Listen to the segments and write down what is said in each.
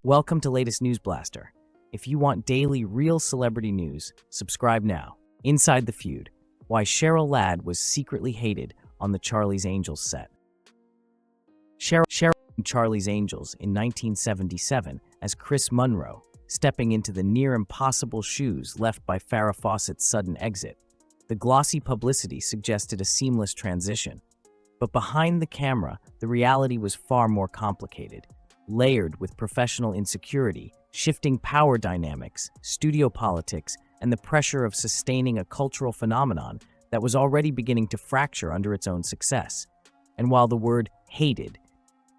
Welcome to Latest News Blaster. If you want daily real celebrity news, subscribe now. Inside the Feud, why Cheryl Ladd was secretly hated on the Charlie's Angels set. Cheryl in Charlie's Angels in 1977 as Chris Monroe, stepping into the near-impossible shoes left by Farrah Fawcett's sudden exit. The glossy publicity suggested a seamless transition. But behind the camera, the reality was far more complicated, layered with professional insecurity, shifting power dynamics, studio politics, and the pressure of sustaining a cultural phenomenon that was already beginning to fracture under its own success. And while the word hated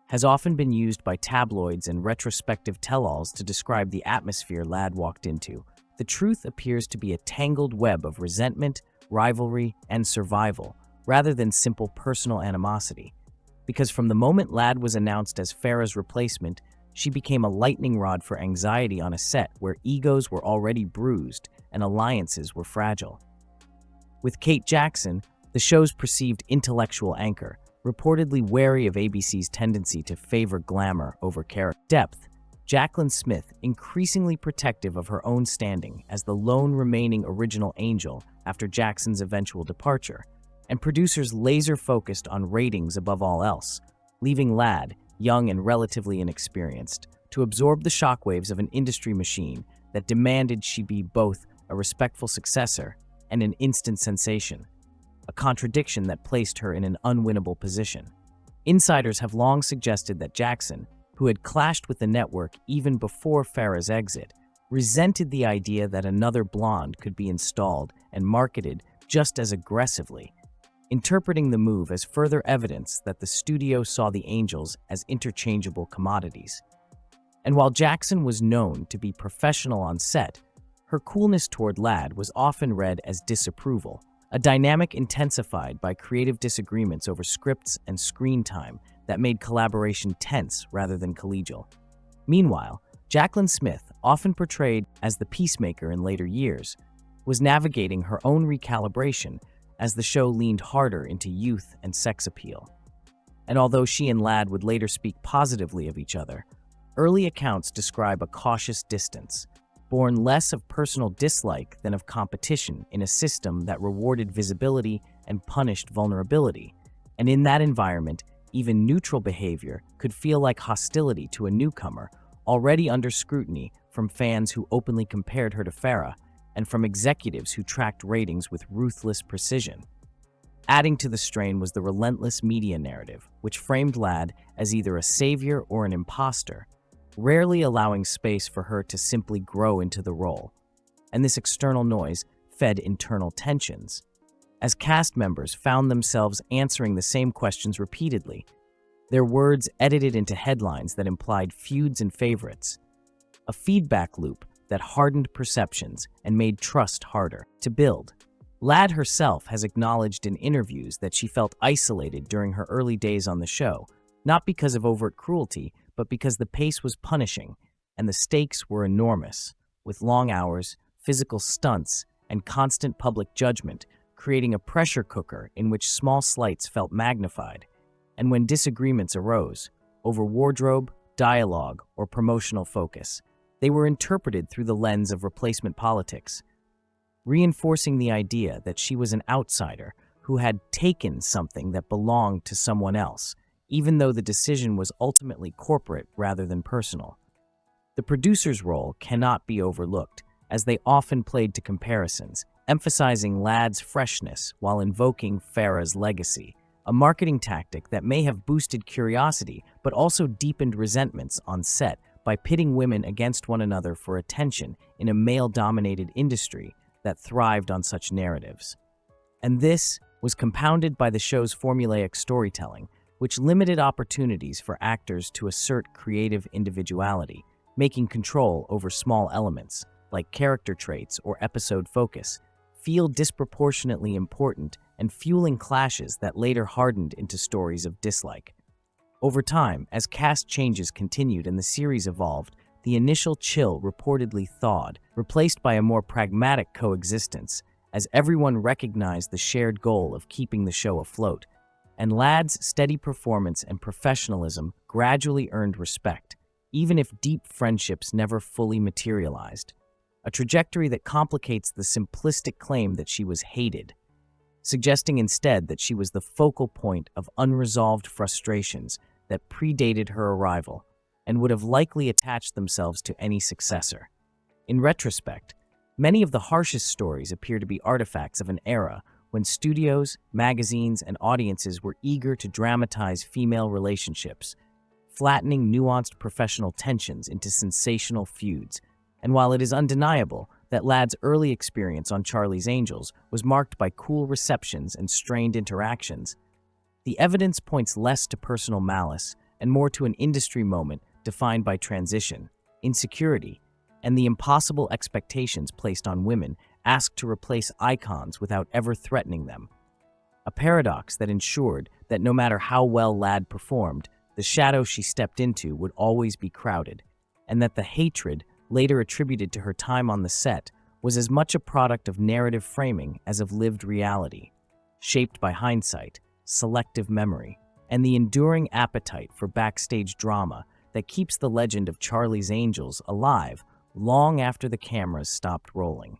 has often been used by tabloids and retrospective tell-alls to describe the atmosphere Ladd walked into, the truth appears to be a tangled web of resentment, rivalry, and survival, rather than simple personal animosity. Because from the moment Ladd was announced as Farrah's replacement, she became a lightning rod for anxiety on a set where egos were already bruised and alliances were fragile. With Kate Jackson, the show's perceived intellectual anchor, reportedly wary of ABC's tendency to favor glamour over character depth, Jaclyn Smith increasingly protective of her own standing as the lone remaining original angel after Jackson's eventual departure, and producers laser-focused on ratings above all else, leaving Ladd, young and relatively inexperienced, to absorb the shockwaves of an industry machine that demanded she be both a respectful successor and an instant sensation, a contradiction that placed her in an unwinnable position. Insiders have long suggested that Jackson, who had clashed with the network even before Farrah's exit, resented the idea that another blonde could be installed and marketed just as aggressively, interpreting the move as further evidence that the studio saw the Angels as interchangeable commodities. And while Jackson was known to be professional on set, her coolness toward Ladd was often read as disapproval, a dynamic intensified by creative disagreements over scripts and screen time that made collaboration tense rather than collegial. Meanwhile, Jaclyn Smith, often portrayed as the peacemaker in later years, was navigating her own recalibration as the show leaned harder into youth and sex appeal. And although she and Ladd would later speak positively of each other, early accounts describe a cautious distance, born less of personal dislike than of competition in a system that rewarded visibility and punished vulnerability. And in that environment, even neutral behavior could feel like hostility to a newcomer, already under scrutiny from fans who openly compared her to Farrah, and from executives who tracked ratings with ruthless precision. Adding to the strain was the relentless media narrative, which framed Ladd as either a savior or an imposter, rarely allowing space for her to simply grow into the role. And this external noise fed internal tensions, as cast members found themselves answering the same questions repeatedly, their words edited into headlines that implied feuds and favorites, a feedback loop that hardened perceptions and made trust harder to build. Ladd herself has acknowledged in interviews that she felt isolated during her early days on the show, not because of overt cruelty, but because the pace was punishing and the stakes were enormous, with long hours, physical stunts, and constant public judgment, creating a pressure cooker in which small slights felt magnified. And when disagreements arose, over wardrobe, dialogue, or promotional focus, they were interpreted through the lens of replacement politics, reinforcing the idea that she was an outsider who had taken something that belonged to someone else, even though the decision was ultimately corporate rather than personal. The producer's role cannot be overlooked, as they often played to comparisons, emphasizing Ladd's freshness while invoking Farrah's legacy, a marketing tactic that may have boosted curiosity but also deepened resentments on set by pitting women against one another for attention in a male-dominated industry that thrived on such narratives. And this was compounded by the show's formulaic storytelling, which limited opportunities for actors to assert creative individuality, making control over small elements, like character traits or episode focus, feel disproportionately important and fueling clashes that later hardened into stories of dislike. Over time, as cast changes continued and the series evolved, the initial chill reportedly thawed, replaced by a more pragmatic coexistence, as everyone recognized the shared goal of keeping the show afloat. And Ladd's steady performance and professionalism gradually earned respect, even if deep friendships never fully materialized. A trajectory that complicates the simplistic claim that she was hated, suggesting instead that she was the focal point of unresolved frustrations that predated her arrival and would have likely attached themselves to any successor. In retrospect, many of the harshest stories appear to be artifacts of an era when studios, magazines, and audiences were eager to dramatize female relationships, flattening nuanced professional tensions into sensational feuds. And while it is undeniable that Ladd's early experience on Charlie's Angels was marked by cool receptions and strained interactions, the evidence points less to personal malice and more to an industry moment defined by transition, insecurity, and the impossible expectations placed on women asked to replace icons without ever threatening them. A paradox that ensured that no matter how well Ladd performed, the shadow she stepped into would always be crowded, and that the hatred later attributed to her time on the set was as much a product of narrative framing as of lived reality, shaped by hindsight, selective memory, and the enduring appetite for backstage drama that keeps the legend of Charlie's Angels alive long after the cameras stopped rolling.